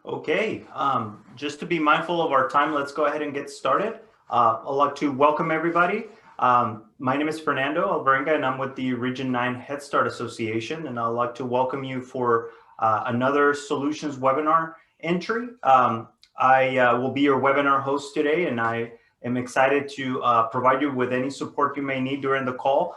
Okay, just to be mindful of our time, let's go ahead and get started. I'd like to welcome everybody. My name is Fernando Alvarenga, and I'm with the Region 9 Head Start Association, and I'd like to welcome you for another Solutions webinar entry. I will be your webinar host today, and I am excited to provide you with any support you may need during the call,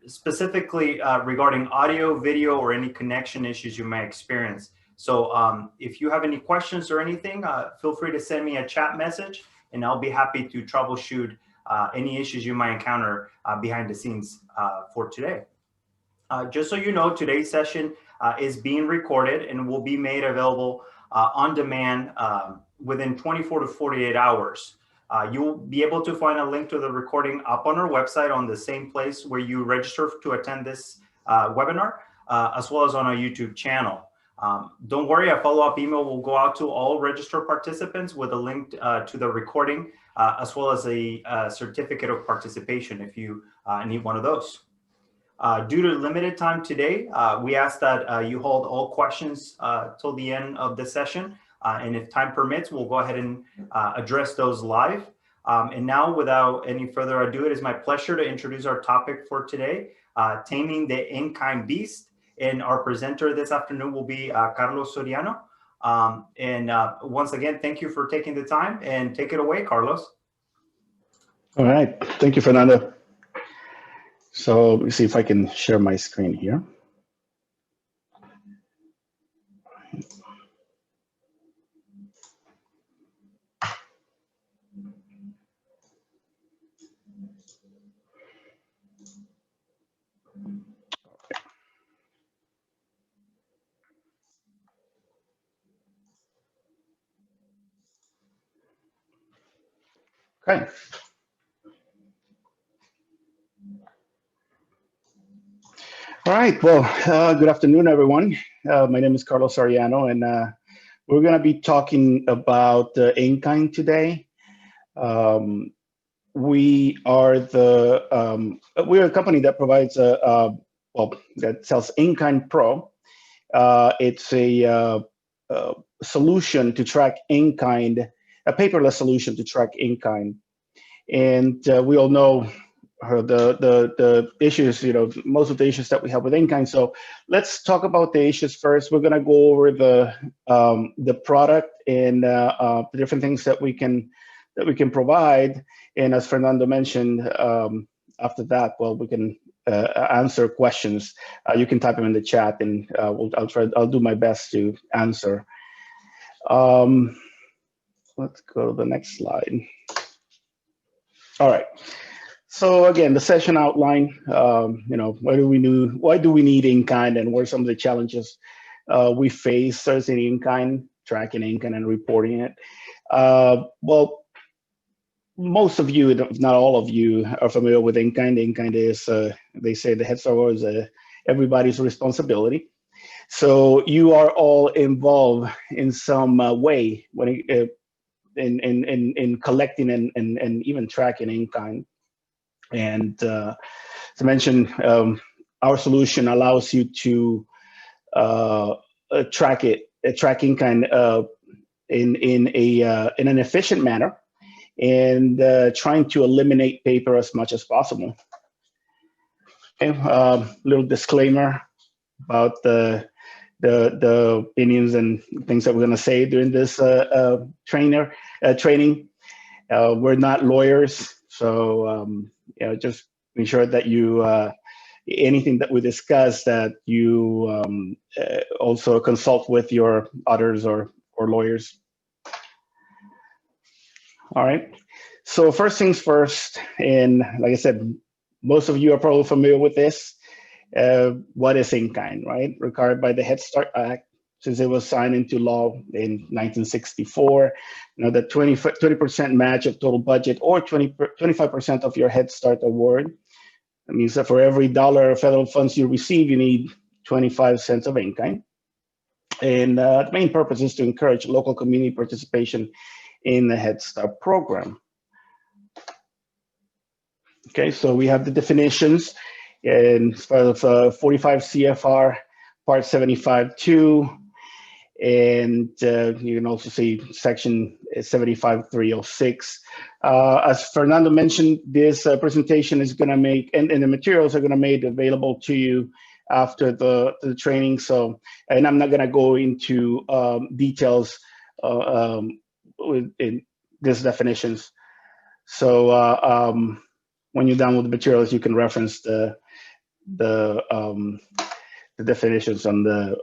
specifically regarding audio, video, or any connection issues you may experience. So if you have any questions or anything, feel free to send me a chat message, and I'll be happy to troubleshoot any issues you might encounter behind the scenes for today. Just so you know, today's session is being recorded and will be made available on demand within 24 to 48 hours. You'll be able to find a link to the recording up on our website on the same place where you register to attend this webinar, as well as on our YouTube channel. Don't worry, a follow-up email will go out to all registered participants with a link to the recording, as well as a certificate of participation if you need one of those. Due to limited time today, we ask that you hold all questions till the end of the session. And if time permits, we'll go ahead and address those live. And now, without any further ado, it is my pleasure to introduce our topic for today, Taming the InKind Beast. And our presenter this afternoon will be Carlos Soriano. Once again, thank you for taking the time, and take it away, Carlos. All right, thank you, Fernando. So let me see if I can share my screen here. Okay. All right, well, good afternoon, everyone. My name is Carlos Soriano, and we're going to be talking about InKind today. We are a company that provides that sells InKind Pro. It's a solution to track InKind, a paperless solution to track InKind. And we all know the issues, most of the issues that we have with InKind. So let's talk about the issues first. We're going to go over the product and the different things that we can provide. And as Fernando mentioned, after that, well, we can answer questions. You can type them in the chat, and I'll do my best to answer. Let's go to the next slide. All right. So again, the session outline. Why do we need InKind, and what are some of the challenges we face as in InKind, tracking InKind and reporting it? Well, most of you, if not all of you, are familiar with InKind. InKind is, they say, the Head Start is everybody's responsibility. So you are all involved in some way when in collecting and even tracking InKind. And to mention, our solution allows you to track InKind in an efficient manner, and trying to eliminate paper as much as possible. Okay, little disclaimer about the opinions and things that we're going to say during this training. We're not lawyers, so just make sure that you anything that we discuss, that you also consult with your auditors or lawyers. All right, so first things first, and like I said, most of you are probably familiar with this. What is InKind, right? Required by the Head Start Act, since it was signed into law in 1964. The 20% match of total budget, or 25% of your Head Start award. That means that for every dollar of federal funds you receive, you need 25 cents of InKind. And the main purpose is to encourage local community participation in the Head Start program. Okay, so we have the definitions in 45 CFR Part 75(2), And you can also see section 75306. As Fernando mentioned, this presentation is going to make, and the materials are going to make available to you after the training. So, and I'm not going to go into details in these definitions. So when you're done with the materials, you can reference the definitions on the.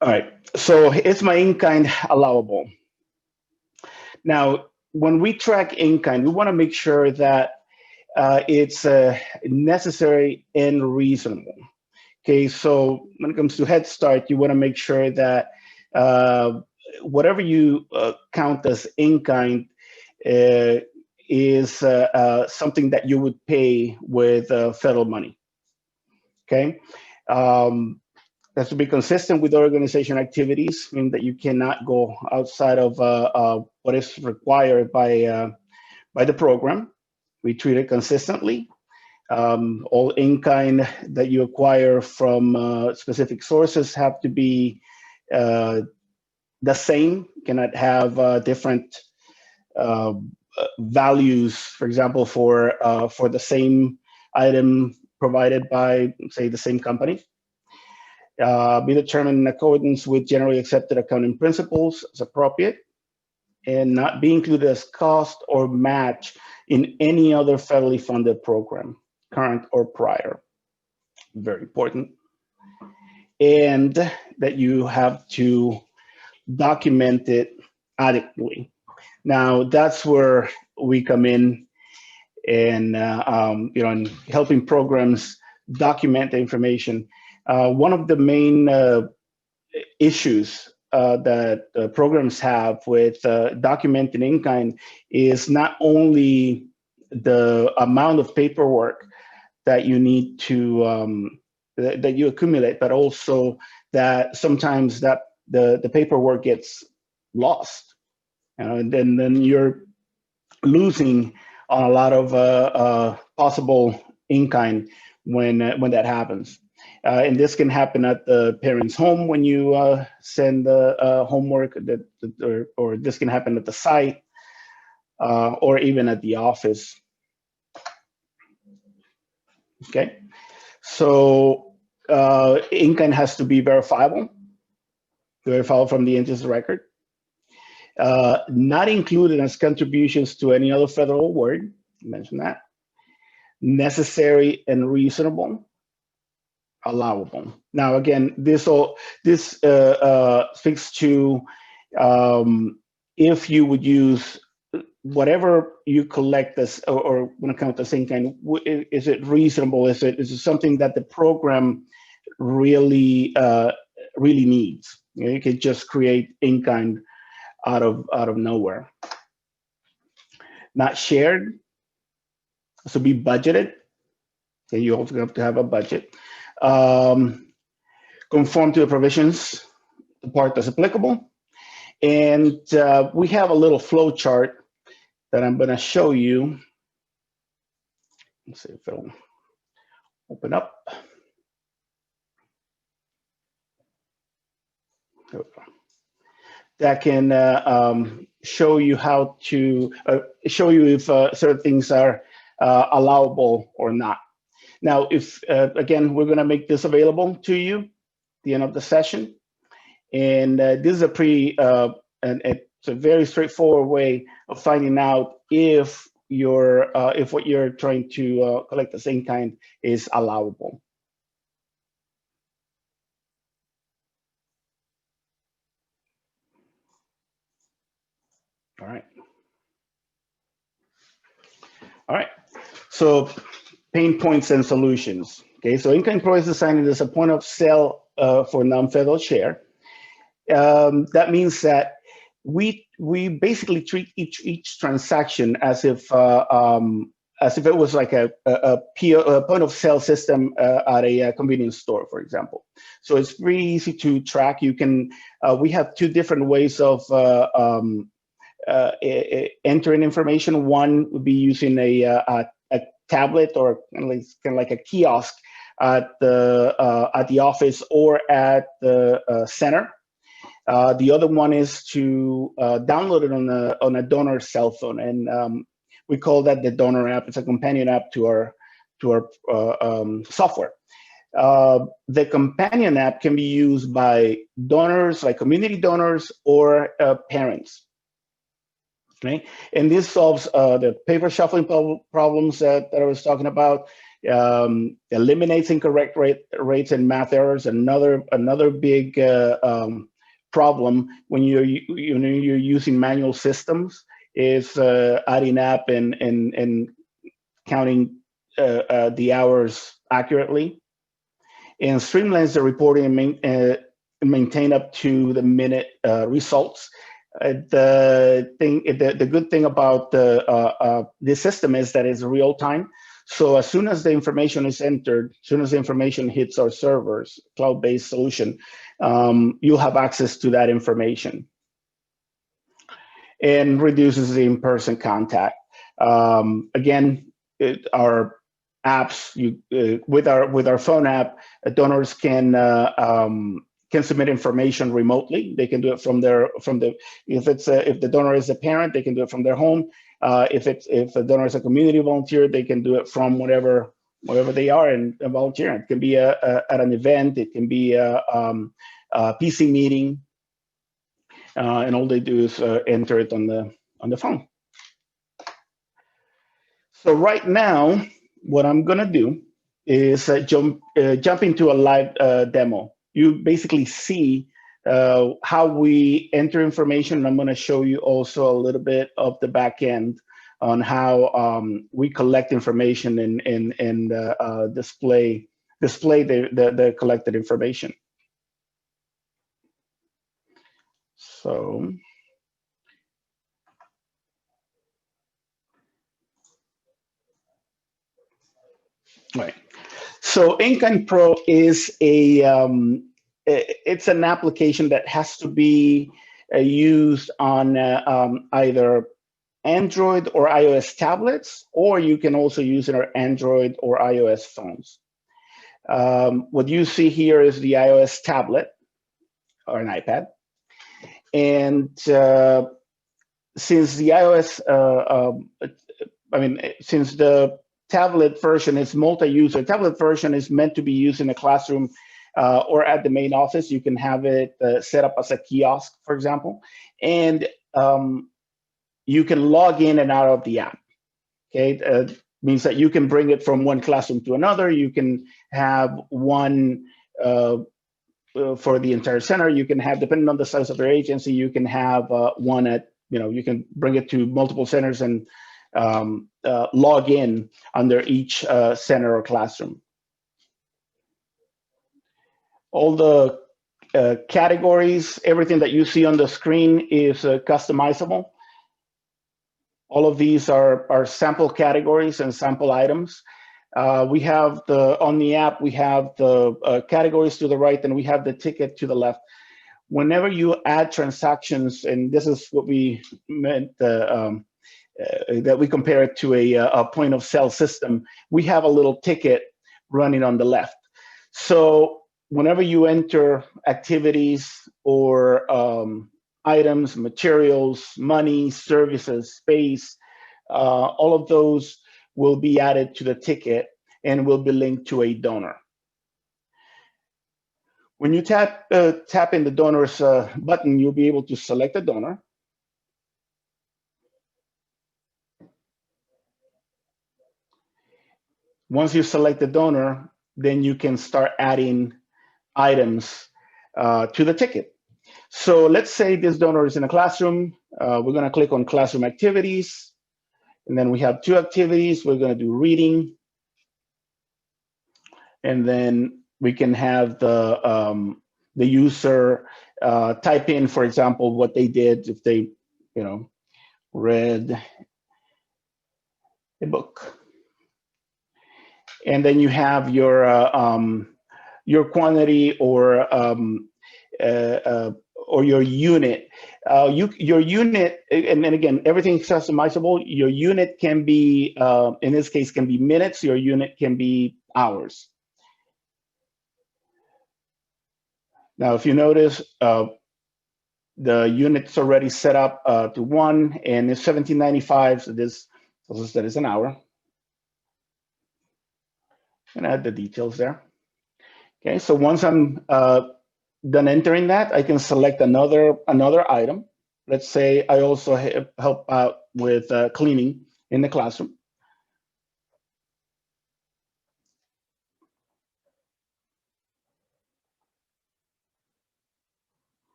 All right, so is my InKind allowable? Now, when we track InKind, we want to make sure that it's necessary and reasonable. Okay, so when it comes to Head Start, you want to make sure that whatever you count as InKind is something that you would pay with federal money. Okay, has to be consistent with organization activities, meaning that you cannot go outside of what is required by the program. We treat it consistently. All InKind that you acquire from specific sources have to be the same, cannot have different values, for example, for the same item provided by, say, the same company. Be determined in accordance with generally accepted accounting principles as appropriate, and not be included as cost or match in any other federally funded program, current or prior. Very important. And that you have to document it adequately. Now, that's where we come in, and in helping programs document the information. One of the main issues that programs have with documenting InKind is not only the amount of paperwork that you need to that you accumulate, but also that sometimes that the paperwork gets lost, and then you're losing on a lot of possible InKind when that happens. And this can happen at the parent's home when you send the homework, or this can happen at the site, or even at the office. Okay, so InKind has to be verifiable from the entity's record. Not included as contributions to any other federal award, mention that. Necessary and reasonable. Allowable. Now, again, this speaks to if you would use whatever you collect as or want to count the same kind. Is it reasonable? Is it something that the program really needs? You can just create InKind out of nowhere. Not shared. So be budgeted. Okay, you also have to have a budget. Conform to the provisions, the part that's applicable. And we have a little flow chart that I'm going to show you. Let's see if it'll open up. That can show you how to show you if certain things are allowable or not. Now, if again, we're going to make this available to you at the end of the session, and this is a and it's a very straightforward way of finding out if if what you're trying to collect the same kind is allowable. All right. All right. So pain points and solutions. Okay, so InKind Pro is designed as a point of sale for non-federal share. That means that we basically treat each transaction as if it was like a point of sale system at a convenience store, for example. So it's pretty easy to track. You can we have two different ways of entering information. One would be using a tablet or kind of like a kiosk at the office or at the center. The other one is to download it on a donor cell phone, and we call that the donor app. It's a companion app to our software. The companion app can be used by donors, like community donors, or parents. Okay? And this solves the paper shuffling problems that I was talking about. Eliminates incorrect rates and math errors. Another big problem when you're using manual systems is adding up and counting the hours accurately, and streamlines the reporting and maintain up to the minute results. The good thing about this system is that it's real time. So as soon as the information is entered, as soon as the information hits our servers, cloud-based solution, you'll have access to that information, and reduces the in-person contact. Again, our apps, with our phone app, donors can submit information remotely. They can do it from if the donor is a parent, they can do it from their home. If the donor is a community volunteer, they can do it from wherever they are and volunteer. It can be at an event, it can be a PC meeting, and all they do is enter it on the phone. So right now, what I'm gonna do is jump into a live demo. You basically see how we enter information. And I'm going to show you also a little bit of the back end on how we collect information and display the collected information. So. Right. So InKind Pro is it's an application that has to be used on either Android or iOS tablets, or you can also use it on Android or iOS phones. What you see here is the iOS tablet or an iPad. And since the iOS, since the tablet version is multi-user, tablet version is meant to be used in a classroom or at the main office. You can have it set up as a kiosk, for example, and you can log in and out of the app. Okay, means that you can bring it from one classroom to another. You can have one for the entire center. You can have, depending on the size of your agency, you can have one at, you can bring it to multiple centers and log in under each center or classroom. All the categories, everything that you see on the screen is customizable. All of these are sample categories and sample items. We have on the app, we have the categories to the right, and we have the ticket to the left. Whenever you add transactions, and this is what we meant, that we compare it to a point of sale system, we have a little ticket running on the left. So whenever you enter activities or items, materials, money, services, space, all of those will be added to the ticket and will be linked to a donor. When you tap in the donor's button, you'll be able to select a donor. Once you select the donor, then you can start adding items to the ticket. So let's say this donor is in a classroom. We're going to click on classroom activities. And then we have two activities. We're going to do reading. And then we can have the user type in, for example, what they did if they, read a book. And then you have your quantity or your unit. Your unit, and then again, everything's customizable. Your unit can be, in this case, can be minutes. Your unit can be hours. Now, if you notice, the unit's already set up to 1 and it's 1795, so this tells us that it's an hour. And add the details there. Okay, so once I'm done entering that, I can select another item. Let's say I also help out with cleaning in the classroom.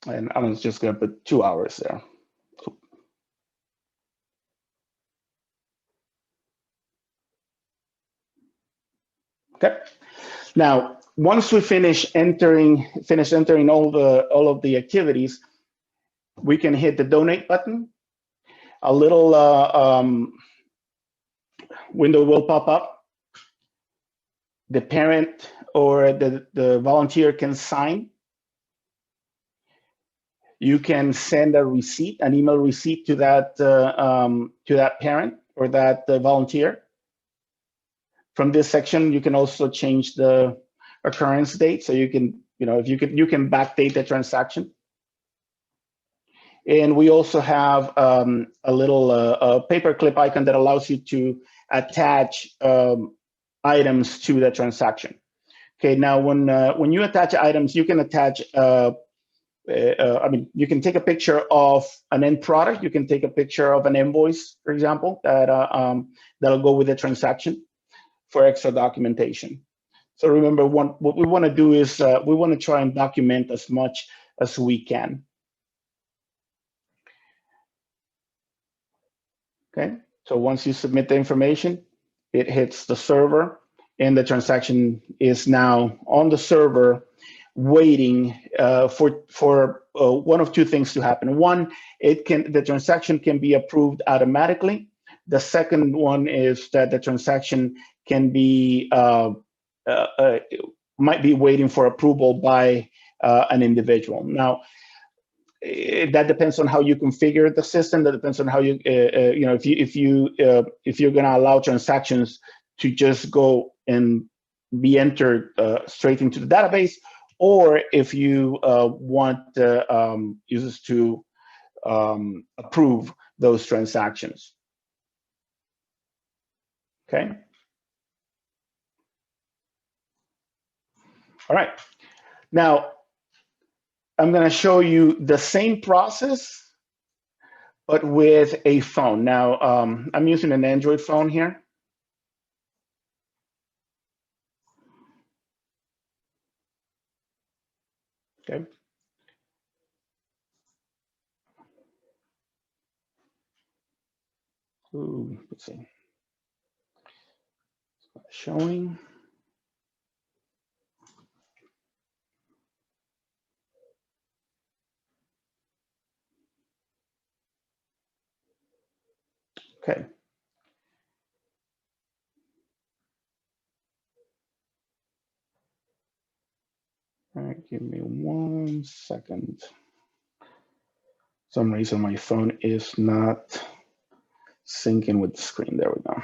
And I'm just gonna put 2 hours there. Okay. Now, once we finish entering all of the activities, we can hit the donate button. A little window will pop up. The parent or the volunteer can sign. You can send a receipt, an email receipt to that parent or that volunteer. From this section, you can also change the occurrence date, so you can, you can backdate the transaction. And we also have a little paperclip icon that allows you to attach items to the transaction. Okay, now when you attach items, you can attach. You can take a picture of an end product. You can take a picture of an invoice, for example, that'll go with the transaction for extra documentation. So remember, what we want to do is we want to try and document as much as we can. Okay, so once you submit the information, it hits the server, and the transaction is now on the server, waiting for one of two things to happen. One, the transaction can be approved automatically. The second one is that the transaction can be might be waiting for approval by an individual. Now, that depends on how you configure the system. That depends on how you, if you're going to allow transactions to just go and be entered straight into the database, or if you want users to approve those transactions. Okay. All right. Now, I'm going to show you the same process, but with a phone. Now, I'm using an Android phone here. Okay. Ooh, let's see. Showing. Okay. All right, give me 1 second. For some reason my phone is not syncing with the screen. There we go.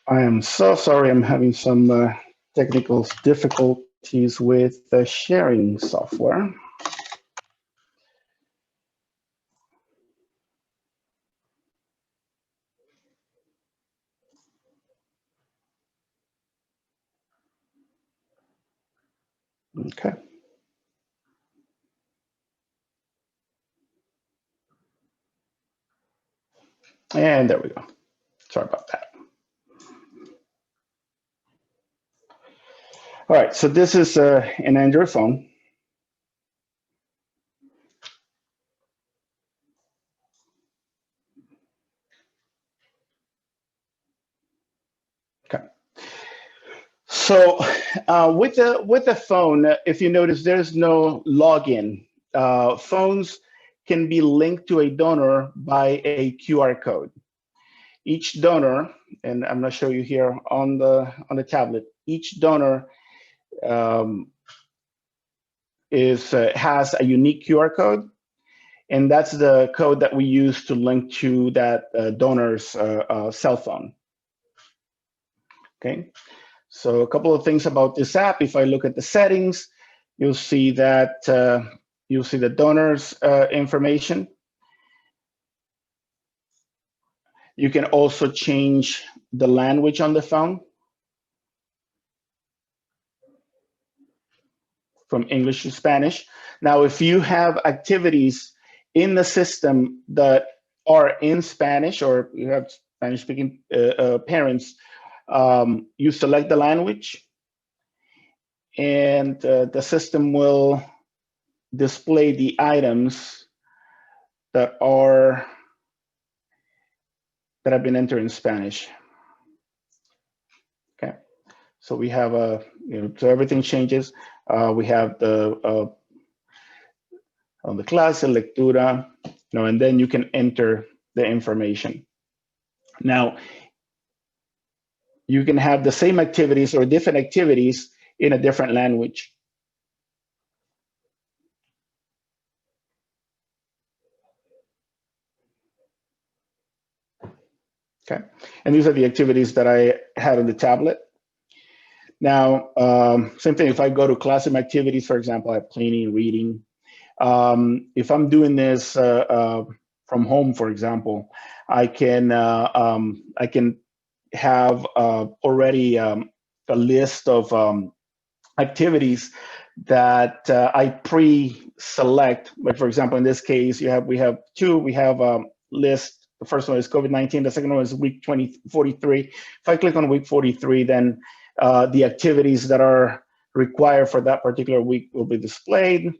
I am so sorry. I'm having some technical difficulties with the sharing software. Okay. And there we go. Sorry about that. All right, so this is an Android phone. Okay. So with the phone, if you notice, there's no login. Phones can be linked to a donor by a QR code. Each donor, and I'm going to show you here on the tablet. Each donor um, has a unique QR code, and that's the code that we use to link to that donor's cell phone. Okay. So a couple of things about this app. If I look at the settings, you'll see that you'll see the donor's information. You can also change the language on the phone from English to Spanish. Now, if you have activities in the system that are in Spanish, or you have Spanish-speaking parents, you select the language, and the system will display the items that have been entered in Spanish. Okay, so we have so everything changes. We have the on the clase, lectura, and then you can enter the information. Now, you can have the same activities or different activities in a different language. Okay, and these are the activities that I had on the tablet. Now, same thing, if I go to classroom activities, for example, I have cleaning, reading. If I'm doing this from home, for example, I can have already a list of activities that I pre-select. Like for example, in this case, we have two. We have list. The first one is COVID-19. The second one is week 43. If I click on week 43, then the activities that are required for that particular week will be displayed.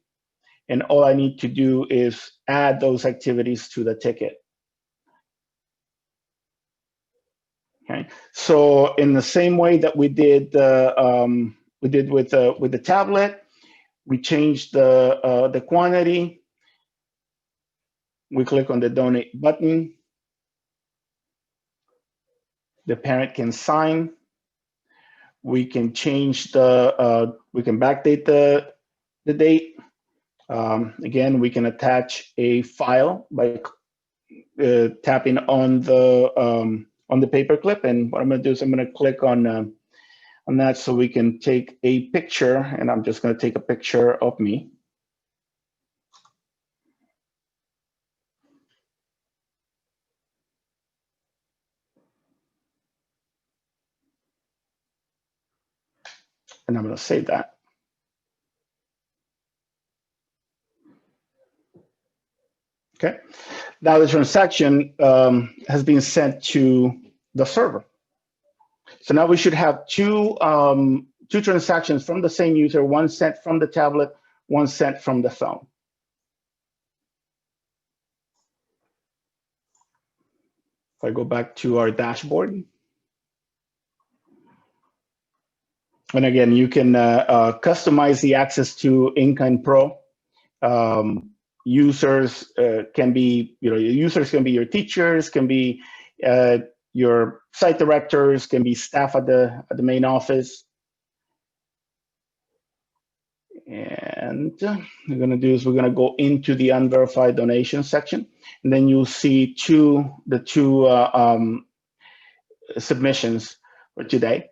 And all I need to do is add those activities to the ticket. Okay. So in the same way that we did with the tablet, we changed the quantity. We click on the donate button. The parent can sign. We can change we can backdate the date. Again, we can attach a file by tapping on the paperclip. And what I'm going to do is I'm going to click on that so we can take a picture. And I'm just going to take a picture of me. And I'm going to save that. Okay. Now the transaction has been sent to the server. So now we should have two transactions from the same user, one sent from the tablet, one sent from the phone. If I go back to our dashboard, and again, you can customize the access to InKind Pro. Users can be, users can be your teachers, can be your site directors, can be staff at the main office. And what we're going to do is we're going to go into the unverified donation section, and then you'll see the two submissions for today.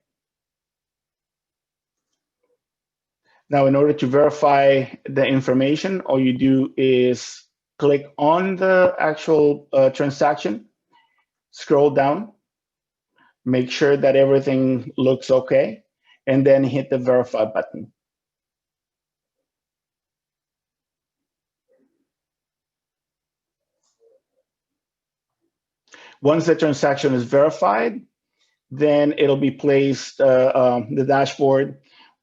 Now, in order to verify the information, all you do is click on the actual transaction, scroll down, make sure that everything looks okay, and then hit the verify button. Once the transaction is verified, then it'll be placed, the dashboard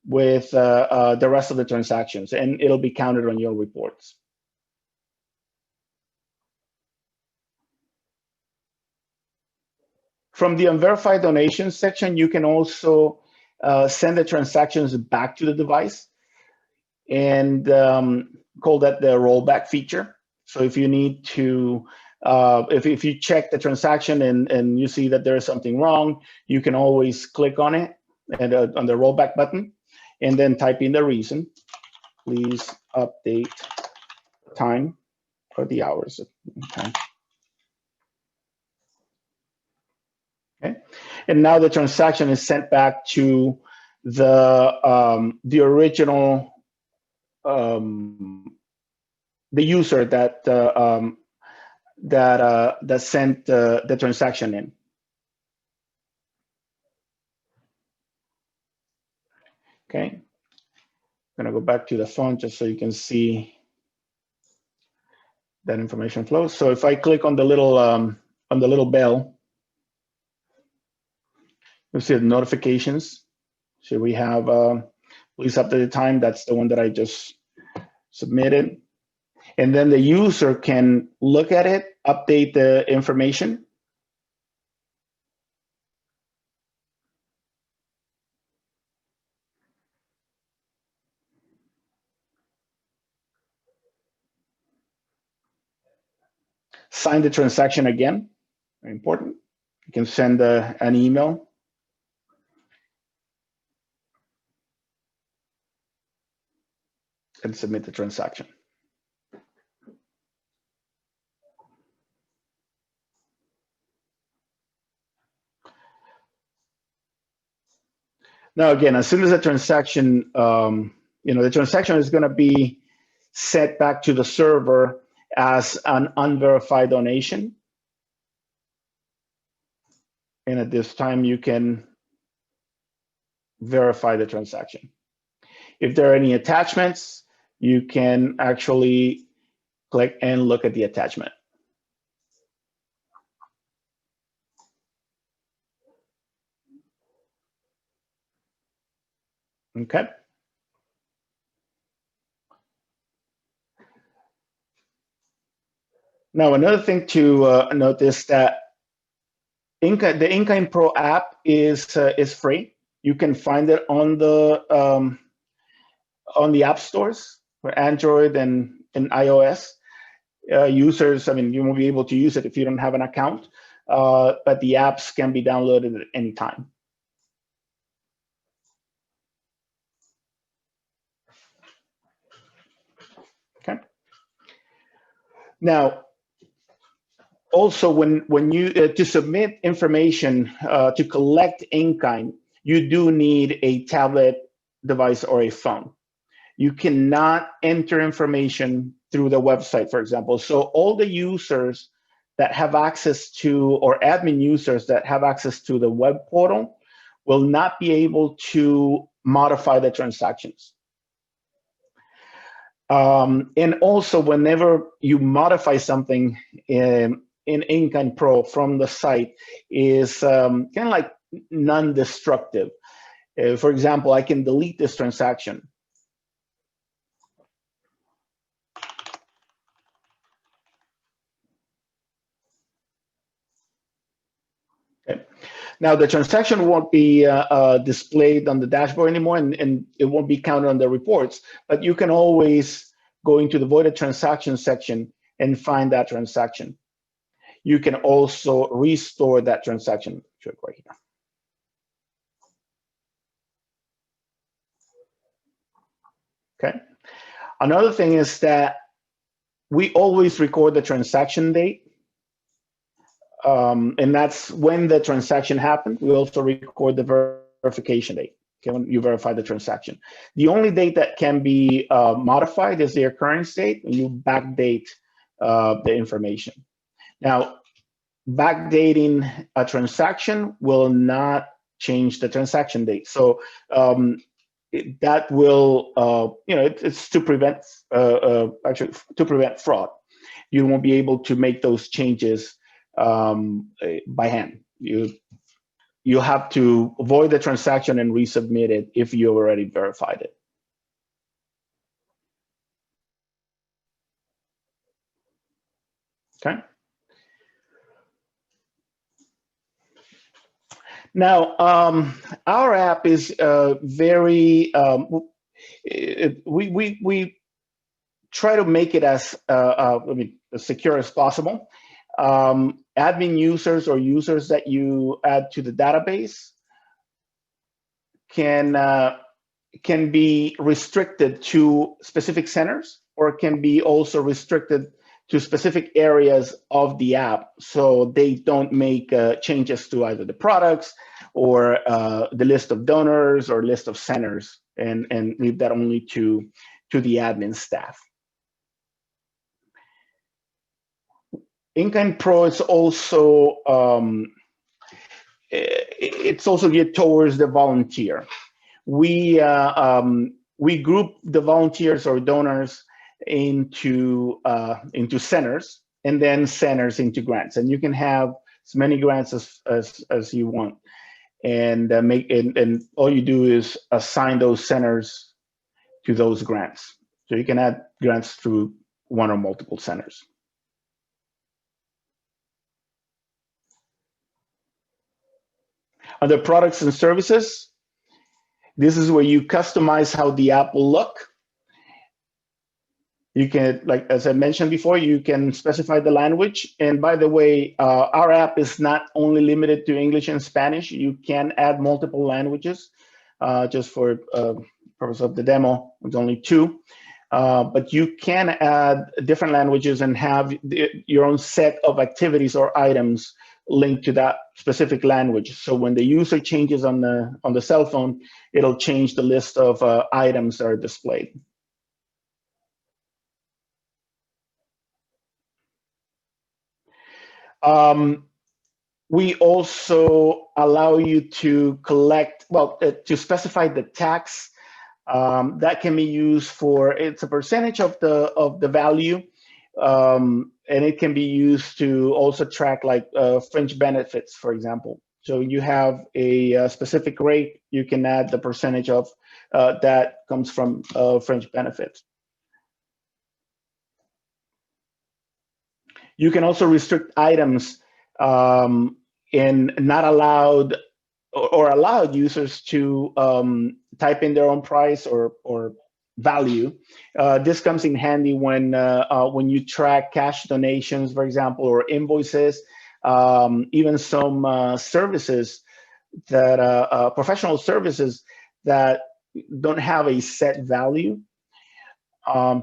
with the rest of the transactions, and it'll be counted on your reports. From the unverified donations section, you can also send the transactions back to the device and call that the rollback feature. So if you need to, if you check the transaction and you see that there is something wrong, you can always click on it and on the rollback button, and then type in the reason. Please update time or the hours. Okay, and now the transaction is sent back to the original the user that sent the transaction in. Okay, I'm gonna go back to the phone just so you can see that information flows. So if I click on the little bell, you'll see the notifications. So we have please update the time. That's the one that I just submitted. And then the user can look at it, update the information. Sign the transaction again, very important. You can send an email. And submit the transaction. Now, again, as soon as the transaction, the transaction is going to be set back to the server as an unverified donation. And at this time, you can verify the transaction. If there are any attachments, you can actually click and look at the attachment. Okay. Now, another thing to notice that the InKind Pro app is free. You can find it on the app stores for Android and iOS. Users, I mean, you won't be able to use it if you don't have an account, but the apps can be downloaded at any time. Okay. Now, also, when you to submit information to collect InKind, you do need a tablet device or a phone. You cannot enter information through the website, for example. So all the users that have access to, or admin users that have access to the web portal will not be able to modify the transactions. And also, whenever you modify something in InKind Pro from the site, is kind of like non-destructive. For example, I can delete this transaction. Okay. Now, the transaction won't be displayed on the dashboard anymore, and it won't be counted on the reports, but you can always go into the voided transaction section and find that transaction. You can also restore that transaction. Right here. Okay. Another thing is that we always record the transaction date. And that's when the transaction happened. We also record the verification date, okay, when you verify the transaction. The only date that can be modified is the occurrence date, and you backdate the information. Now, backdating a transaction will not change the transaction date. So that will, it's to prevent, actually, to prevent fraud. You won't be able to make those changes by hand. You you have to void the transaction and resubmit it if you already verified it. Okay. Now, our app is very, we try to make it as as secure as possible. Admin users or users that you add to the database can be restricted to specific centers, or can be also restricted to specific areas of the app, so they don't make changes to either the products or the list of donors or list of centers, and leave that only to the admin staff. InKind Pro is also it's also geared towards the volunteer. We group the volunteers or donors into centers, and then centers into grants, and you can have as many grants as you want, and and all you do is assign those centers to those grants. So you can add grants through one or multiple centers. Under products and services, this is where you customize how the app will look. You can, like, as I mentioned before, you can specify the language. And by the way, our app is not only limited to English and Spanish. You can add multiple languages. Just for purpose of the demo, it's only 2. But you can add different languages and have your own set of activities or items linked to that specific language. So when the user changes on the cell phone, it'll change the list of items that are displayed. We also allow you to collect, to specify the tax that can be used for. It's a percentage of the value, and it can be used to also track, like, fringe benefits, for example. So you have a specific rate, you can add the percentage of that comes from fringe benefits. You can also restrict items and not allowed or allowed users to type in their own price or value. This comes in handy when you track cash donations, for example, or invoices, even some services that professional services that don't have a set value.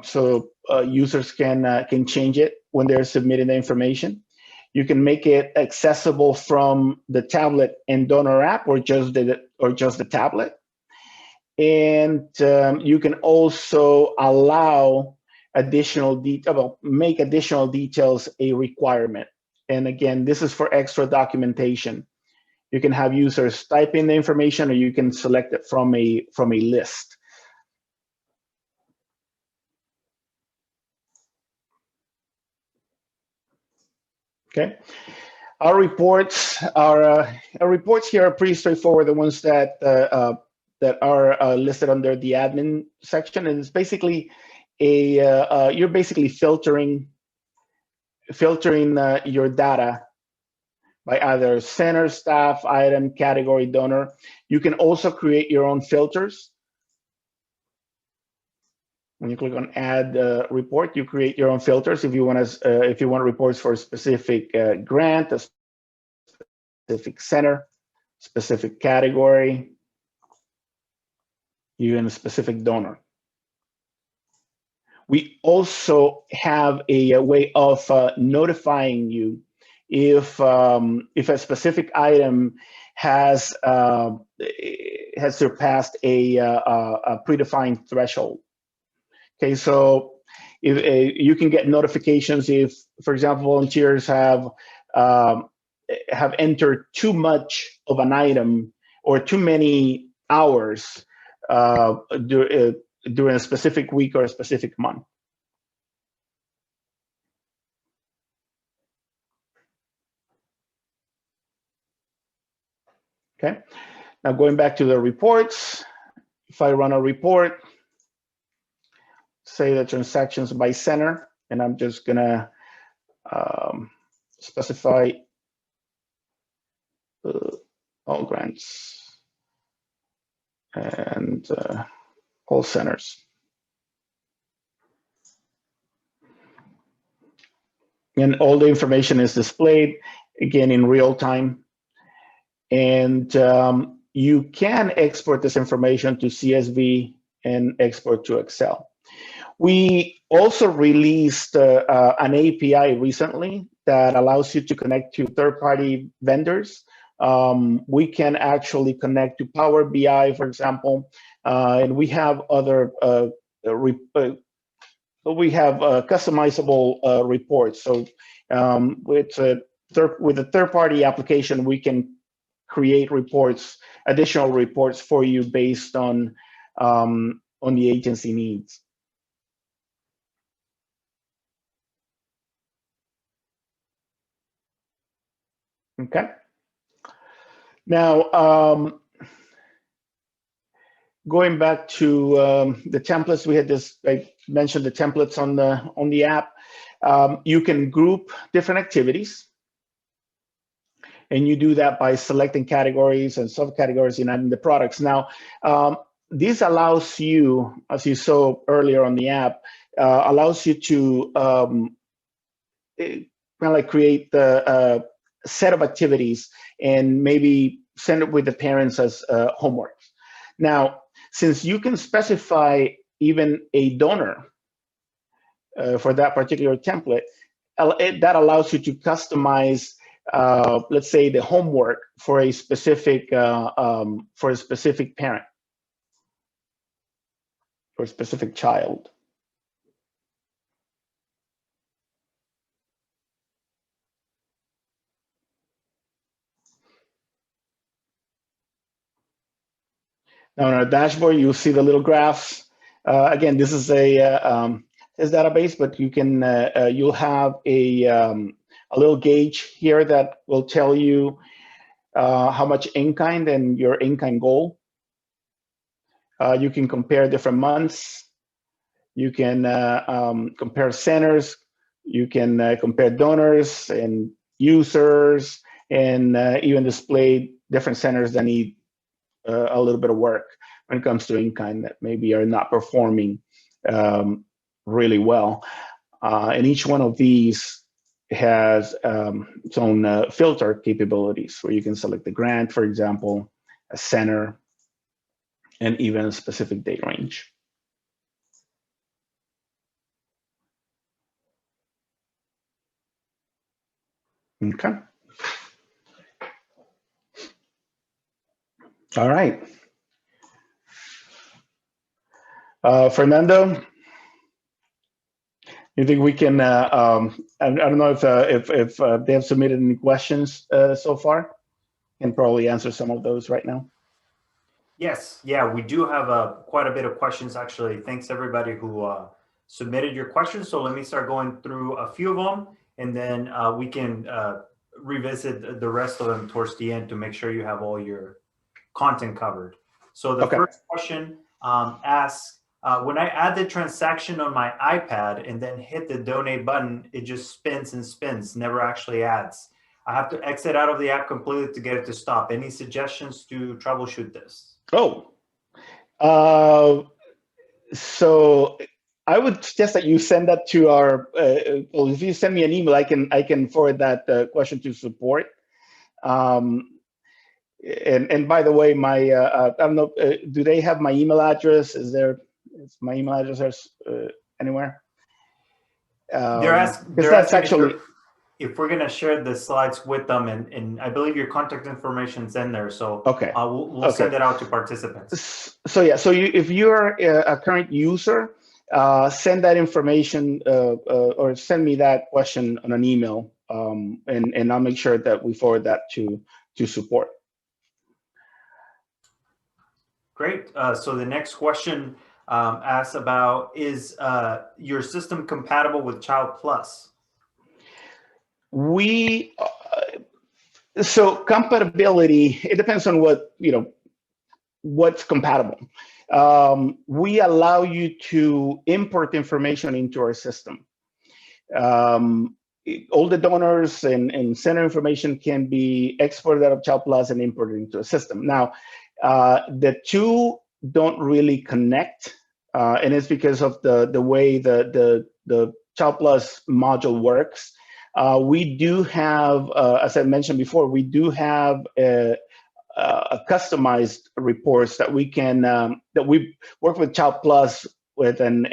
So users can change it when they're submitting the information. You can make it accessible from the tablet and donor app, or just the tablet. And you can also allow make additional details a requirement. And again, this is for extra documentation. You can have users type in the information, or you can select it from a list. Okay. Our reports here are pretty straightforward. The ones that are listed under the admin section, and it's basically you're basically filtering your data by either center, staff, item, category, donor. You can also create your own filters. When you click on Add Report, you create your own filters. If you want reports for a specific grant, a specific center, specific category, even a specific donor. We also have a way of notifying you if a specific item has surpassed a predefined threshold. Okay, so you can get notifications if, for example, volunteers have entered too much of an item or too many hours during a specific week or a specific month. Okay. Now going back to the reports, if I run a report, say the transactions by center, and I'm just gonna specify all grants and all centers. And all the information is displayed, again, in real time. And you can export this information to CSV and export to Excel. We also released an API recently that allows you to connect to third-party vendors. We can actually connect to Power BI, for example, and we have other customizable reports. So with a third-party application, we can create reports, additional reports for you based on the agency needs. Okay. Now, going back to the templates, we had this. I mentioned the templates on the app. You can group different activities, and you do that by selecting categories and subcategories in adding the products. Now, this allows you, as you saw earlier on the app, allows you to kind of like create the set of activities and maybe send it with the parents as homework. Now, since you can specify even a donor for that particular template, that allows you to customize, let's say, the homework for a specific parent, for a specific child. Now on our dashboard, you'll see the little graphs. Again, this is a database, but you can you'll have a little gauge here that will tell you how much InKind and your InKind goal. You can compare different months. You can compare centers. You can compare donors and users, and even display different centers that need a little bit of work when it comes to InKind that maybe are not performing really well. And each one of these has its own filter capabilities where you can select the grant, for example, a center, and even a specific date range. Okay. All right. Fernando, you think we can? I don't know if they have submitted any questions so far. Can probably answer some of those right now. Yes, yeah, we do have quite a bit of questions actually. Thanks everybody who submitted your questions. So let me start going through a few of them, and then we can revisit the rest of them towards the end to make sure you have all your content covered. So the first question asks, when I add the transaction on my iPad and then hit the donate button, it just spins and spins, never actually adds. I have to exit out of the app completely to get it to stop. Any suggestions to troubleshoot this? Oh, so I would suggest that you send that to our, well, if you send me an email, I can forward that question to support. And by the way, my, I don't know, do they have my email address? Is my email address anywhere? They're asking actually if we're going to share the slides with them, and I believe your contact information is in there. So okay, we'll send it out to participants. So yeah, so if you're a current user, send that information or send me that question on an email, and I'll make sure that we forward that to support. Great. So the next question asks about, is your system compatible with Child Plus? We So compatibility, it depends on what's compatible. We allow you to import information into our system. Um, all the donors and center information can be exported out of Child Plus and imported into a system. Now, the two don't really connect, and it's because of the way the Child Plus module works. We do have, as I mentioned before, we do have customized reports that we can that we work with Child Plus with, and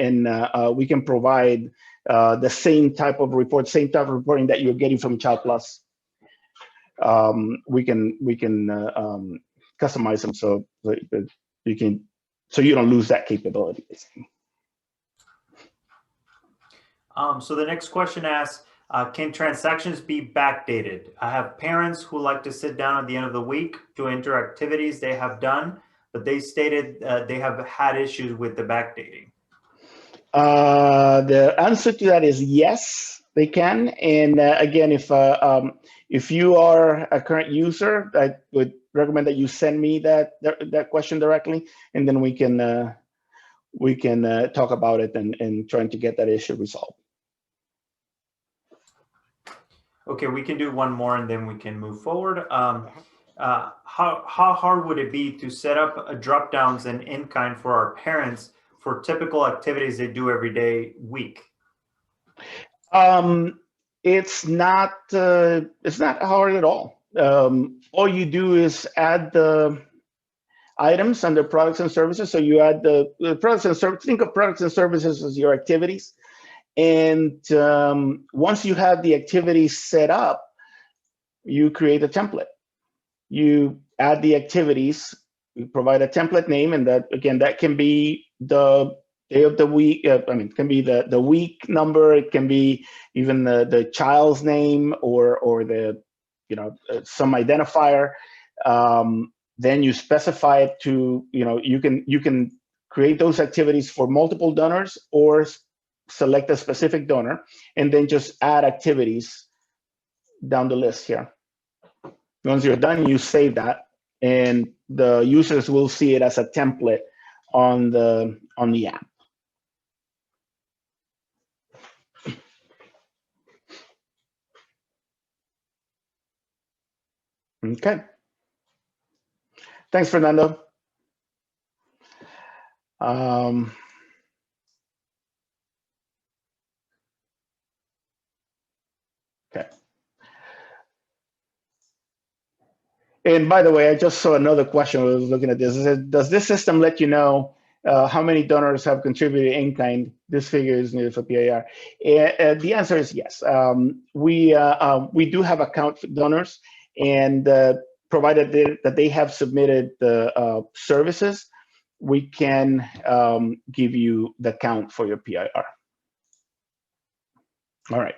we can provide the same type of report, same type of reporting that you're getting from Child Plus. We can customize them so that you can, so you don't lose that capability. So the next question asks, can transactions be backdated? I have parents who like to sit down at the end of the week to enter activities they have done, but they stated they have had issues with the backdating. The answer to that is yes, they can. And again, if you are a current user, I would recommend that you send me that question directly, and then we can talk about it and trying to get that issue resolved. Okay, we can do one more and then we can move forward. How hard would it be to set up a drop downs in InKind for our parents for typical activities they do every day, week? It's not hard at all. All you do is add the items under products and services. So you add the products and services. Think of products and services as your activities. And once you have the activities set up, you create a template. You add the activities, you provide a template name, and that, again, that can be the day of the week. It can be the week number. It can be even the child's name or the some identifier. Then you specify it to you can create those activities for multiple donors or select a specific donor, and then just add activities down the list here. Once you're done, you save that, and the users will see it as a template on the app. Okay. Thanks, Fernando. Okay. And by the way, I just saw another question. I was looking at this. It said, does this system let you know how many donors have contributed in kind? This figure is needed for PIR. The answer is yes. We do have account for donors, and provided that they have submitted the services, we can give you the count for your PIR. All right.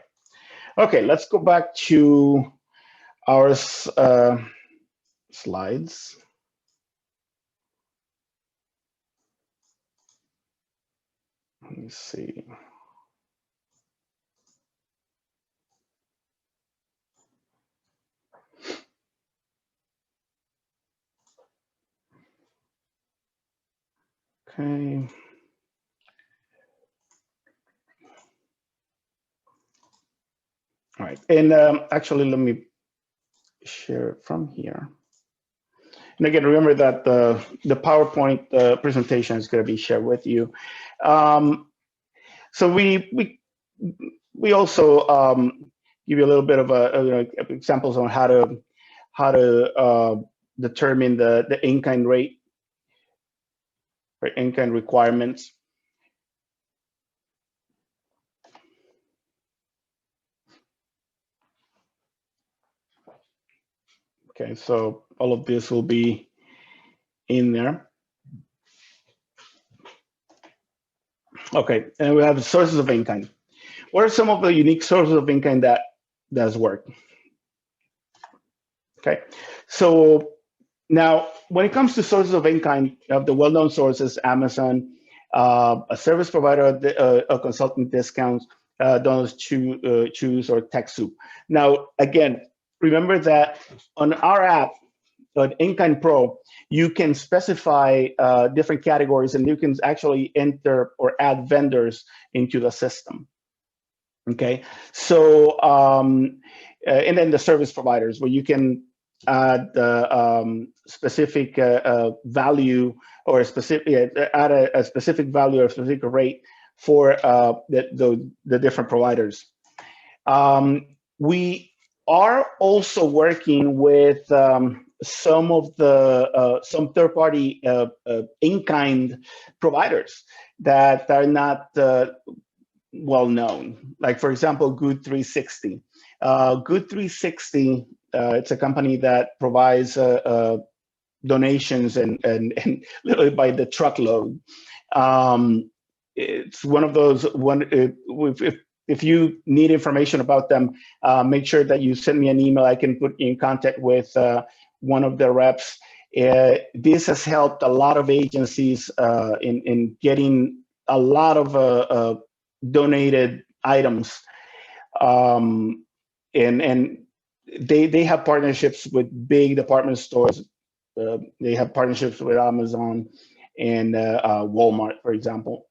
Okay, let's go back to our slides. Let me see. Okay. All right, and actually, let me share it from here. And again, remember that the PowerPoint presentation is going to be shared with you. So we also give you a little bit of examples on how to determine the in-kind rate, or in-kind requirements. Okay, so all of this will be in there. Okay, and we have sources of in-kind. What are some of the unique sources of in-kind that does work? Okay, so now when it comes to sources of in-kind, you have the well-known sources: Amazon, a service provider, a consultant discounts, donors choose, or TechSoup. Now, again, remember that on our app, on InKind Pro, you can specify different categories, and you can actually enter or add vendors into the system. Okay, so and then the service providers, where you can add specific value or a specific add a specific value or a specific rate for the different providers. We are also working with some of the some third-party InKind providers that are not well known. Like, for example, Good 360. Good 360, it's a company that provides donations and literally by the truckload. It's one of those if you need information about them, make sure that you send me an email. I can put you in contact with one of the reps. This has helped a lot of agencies in getting a lot of donated items, and they have partnerships with big department stores. They have partnerships with Amazon and Walmart, for example.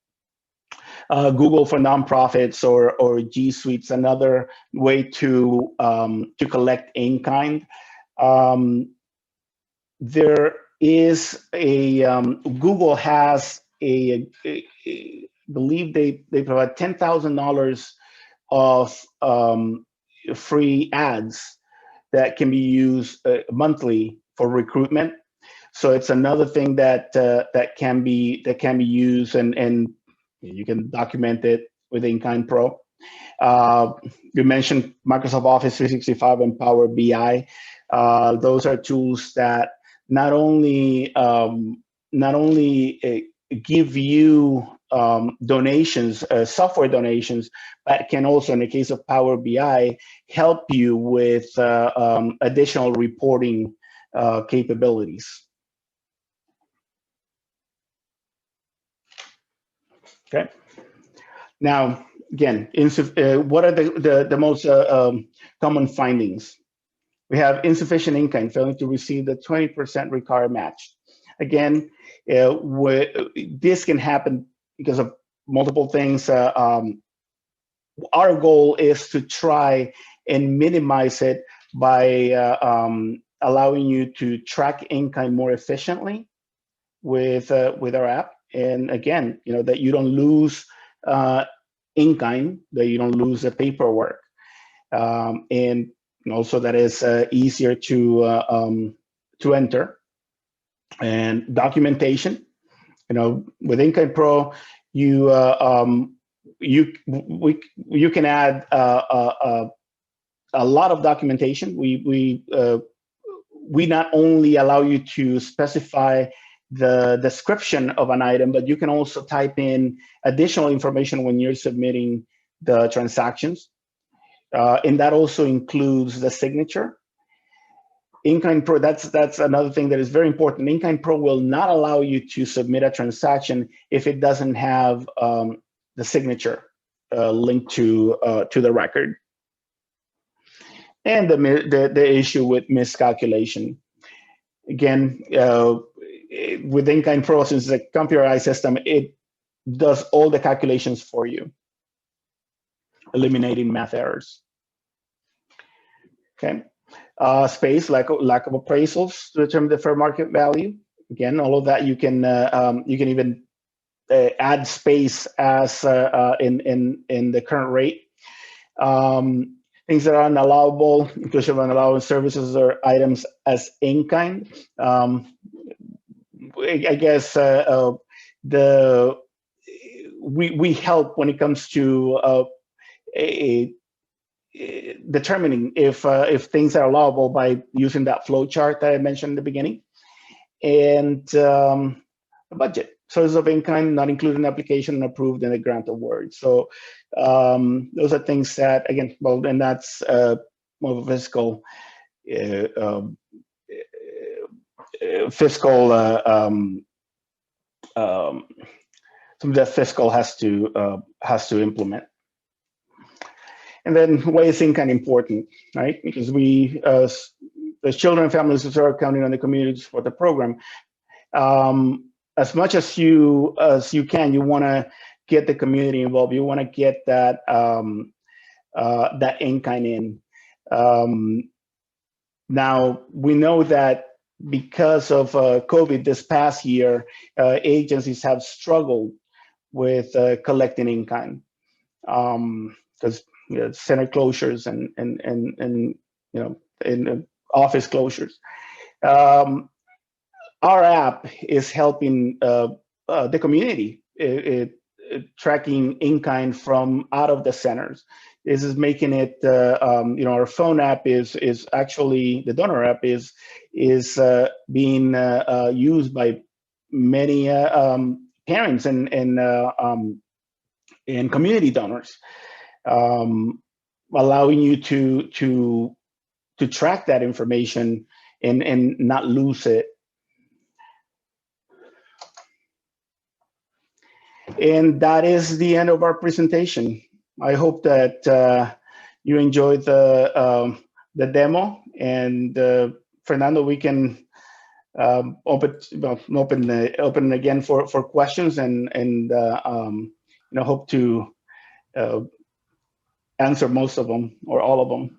Google for nonprofits or G Suite's another way to collect InKind. There is a Google has a believe they provide $10,000 of free ads that can be used monthly for recruitment. So it's another thing that that can be used, and you can document it with InKind Pro. You mentioned Microsoft Office 365 and Power BI. Those are tools that not only give you donations, software donations, but can also, in the case of Power BI, help you with additional reporting capabilities. Okay. Now, again, what are the most common findings? We have insufficient InKind, failing to receive the 20% required match. Again, this can happen because of multiple things. Our goal is to try and minimize it by allowing you to track InKind more efficiently with our app. And again, that you don't lose InKind, that you don't lose the paperwork, and also that is easier to enter. And documentation, with InKind Pro, you can add a lot of documentation. We not only allow you to specify the description of an item, but you can also type in additional information when you're submitting the transactions. And that also includes the signature. InKind Pro, that's another thing that is very important. InKind Pro will not allow you to submit a transaction if it doesn't have the signature linked to the record. And the issue with miscalculation. Again, with InKind Pro, since it's a computerized system, it does all the calculations for you, eliminating math errors. Okay. Space, lack of appraisals to determine the fair market value. Again, all of that you can even add space as in the current rate. Things that are unallowable, inclusion of unallowable services or items as InKind. I guess we help when it comes to determining if things are allowable by using that flow chart that I mentioned in the beginning, and the budget. Sources of InKind not included in the application and approved in the grant award. So those are things that, again, well, and that's more of a fiscal something that fiscal has to implement. And then why is InKind important, right? Because we, as children and families who are counting on the community to support the program, as much as you can, you want to get the community involved. You want to get that that InKind in. Now we know that because of COVID this past year, agencies have struggled with collecting InKind because center closures and in office closures. Our app is helping the community tracking InKind from out of the centers. This is making it, our phone app is actually, the donor app is being used by many parents and community donors, allowing you to track that information and not lose it. And that is the end of our presentation. I hope that you enjoyed the demo. And Fernando, we can open again for questions and hope to answer most of them or all of them.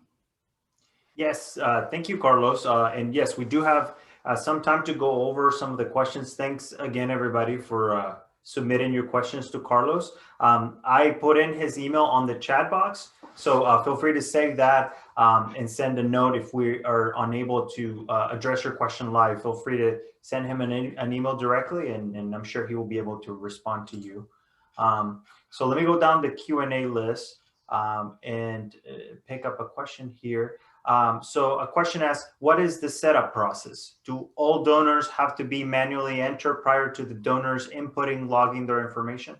Yes, thank you, Carlos. And yes, we do have some time to go over some of the questions. Thanks again, everybody, for submitting your questions to Carlos. I put in his email on the chat box, so feel free to save that and send a note if we are unable to address your question live. Feel free to send him an email directly, and I'm sure he will be able to respond to you. So let me go down the Q&A list and pick up a question here. So a question asks, what is the setup process? Do all donors have to be manually entered prior to the donors inputting, logging their information?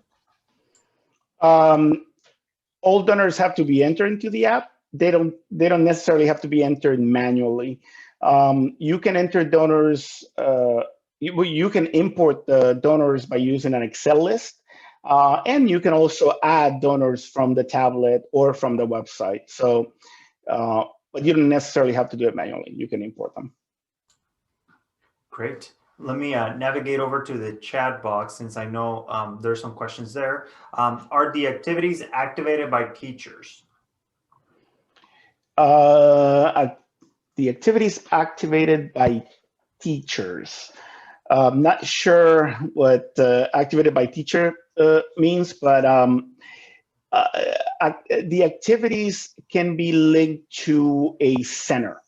All donors have to be entered into the app. They don't necessarily have to be entered manually. You can enter donors, you can import the donors by using an Excel list. And you can also add donors from the tablet or from the website. So, but you don't necessarily have to do it manually. You can import them. Great. Let me navigate over to the chat box since I know there's some questions there. Are the activities activated by teachers? The activities activated by teachers. I'm not sure what activated by teacher means, but the activities can be linked to a center,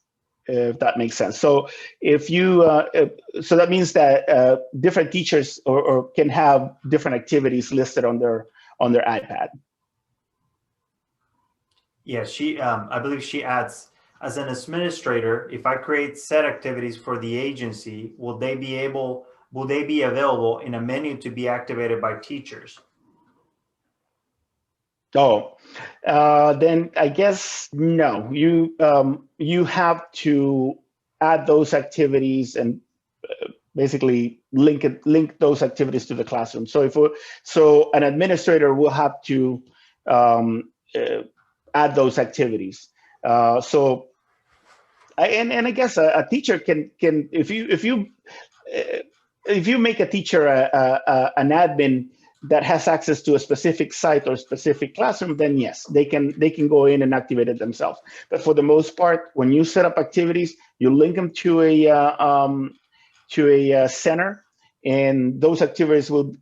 if that makes sense. So if you, so that means that different teachers or can have different activities listed on their iPad. Yeah, I believe she adds, as an administrator, if I create set activities for the agency, will they be available in a menu to be activated by teachers? Oh, then I guess no. You have to add those activities and basically link those activities to the classroom. So an administrator will have to add those activities. And I guess a teacher can if you make a teacher an admin that has access to a specific site or specific classroom, then yes, they can go in and activate it themselves. But for the most part, when you set up activities, you link them to a center, and those activities will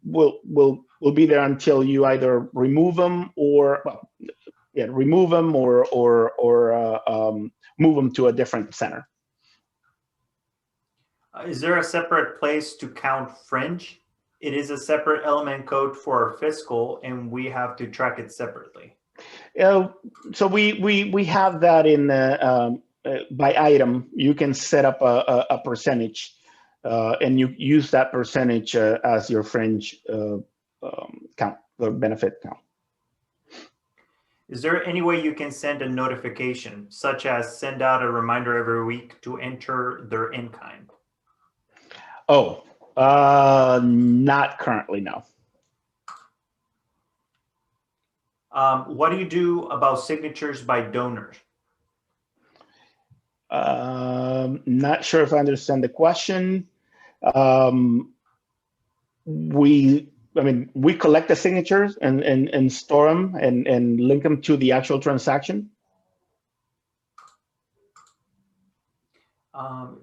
be there until you either remove them or move them to a different center. Is there a separate place to count fringe? It is a separate element code for our fiscal, and we have to track it separately. So we have that in by item. You can set up a percentage, and you use that percentage as your fringe count, the benefit count. Is there any way you can send a notification, such as send out a reminder every week to enter their InKind? Oh, not currently, no. What do you do about signatures by donors? Not sure if I understand the question. We collect the signatures and store them and link them to the actual transaction.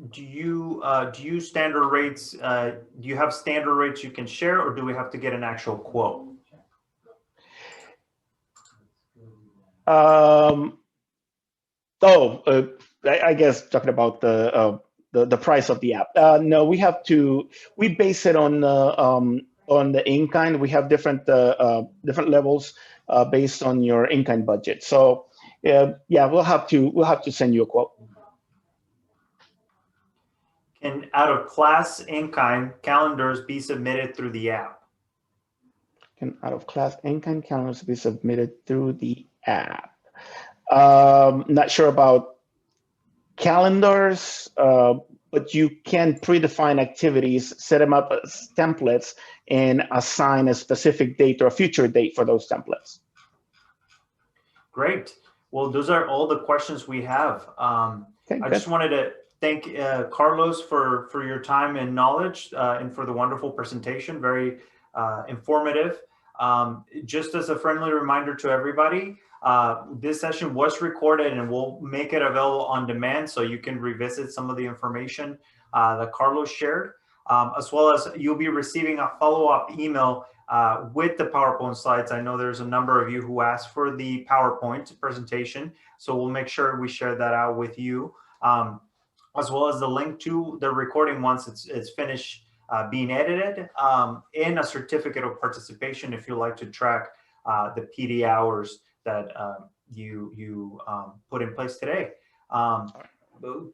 Do you standard rates? Do you have standard rates you can share, or do we have to get an actual quote? I guess talking about the price of the app. No, we base it on the InKind. We have different levels based on your InKind budget. So yeah, we'll have to send you a quote. Can out-of-class InKind calendars be submitted through the app? Can out-of-class InKind calendars be submitted through the app? Not sure about calendars, but you can predefine activities, set them up as templates, and assign a specific date or a future date for those templates. Great. Well, those are all the questions we have. I just wanted to thank Carlos for your time and knowledge and for the wonderful presentation. Very informative. Just as a friendly reminder to everybody, this session was recorded and we'll make it available on demand so you can revisit some of the information that Carlos shared, as well as you'll be receiving a follow-up email with the PowerPoint slides. I know there's a number of you who asked for the PowerPoint presentation, so we'll make sure we share that out with you, as well as the link to the recording once it's finished being edited, and a certificate of participation if you'd like to track the PD hours that you put in place today.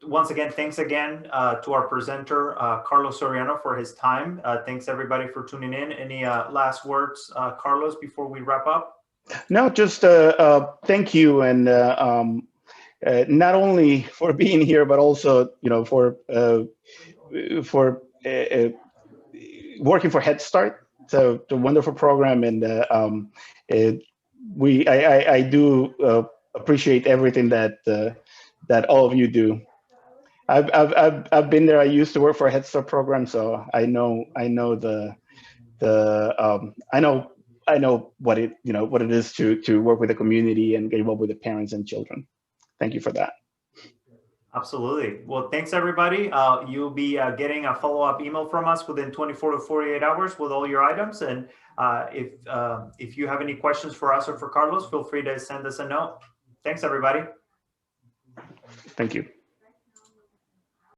Once again, thanks again to our presenter, Carlos Soriano, for his time. Thanks everybody for tuning in. Any last words, Carlos, before we wrap up? No, just thank you, and not only for being here, but also for working for Head Start. So it's a wonderful program, and I do appreciate everything that all of you do. I've been there. I used to work for a Head Start program, so I know what it is to work with the community and get involved with the parents and children. Thank you for that. Absolutely. Well, thanks everybody. You'll be getting a follow-up email from us within 24 to 48 hours with all your items. And if you have any questions for us or for Carlos, feel free to send us a note. Thanks everybody. Thank you.